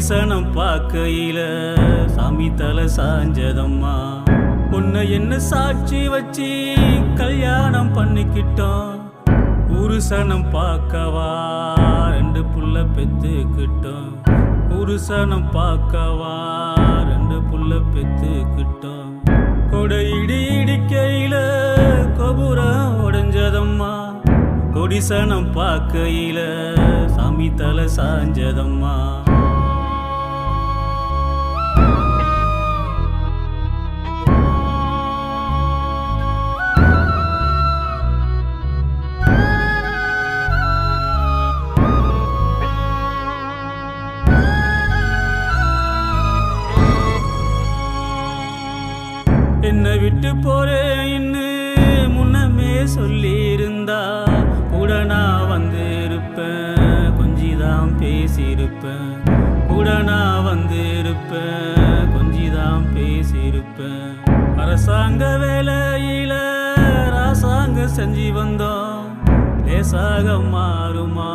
கொடிசனம் பார்க்கையில சாமி தலை சாஞ்சதம்மா. உன்னை என்ன சாட்சி வச்சு கல்யாணம் பண்ணிக்கிட்டோம். உருசனம் பார்க்கவா 2 புள்ள பெத்துக்கிட்டோம். உருசனம் பார்க்கவா 2 புள்ள பெத்துக்கிட்டோம். கொடை இடி இடிக்கையில கபுரம் உடைஞ்சதம்மா. கொடிசனம் பார்க்கையில சாமி தலை சாஞ்சதம்மா. என்னை விட்டு போறேன்னு முன்னமே சொல்லியிருந்தா கூட நான் வந்து இருப்பேன். கொஞ்சிதான் பேசியிருப்பேன். கூட நான் வந்து இருப்பேன். கொஞ்சிதான் பேசியிருப்பேன். அரசாங்க வேலையில ராசாங்க செஞ்சு வந்தோம். லேசாக மாறுமா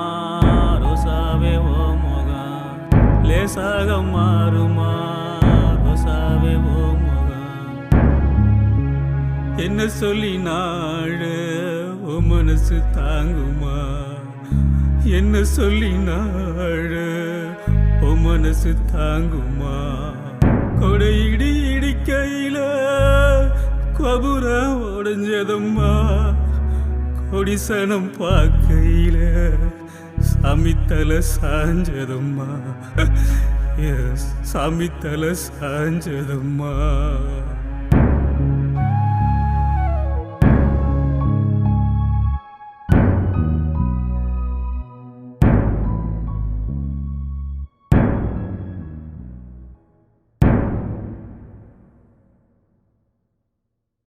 ரோசாவே ஓ மோகம். லேசாக மாறுமா ரோசாவே ஓ மோகம். என்ன சொல்லி நாழ ஓ மனசு தாங்குமா. என்ன சொல்லி நாழ ஓ மனசு தாங்குமா. கொடை இடி இடிக்கையில கபுரம் உடைஞ்சதம்மா. கொடிசனம் பார்க்கையில சாமி தலை சாஞ்சதம்மா. சாமி தலை சாஞ்சதம்மா.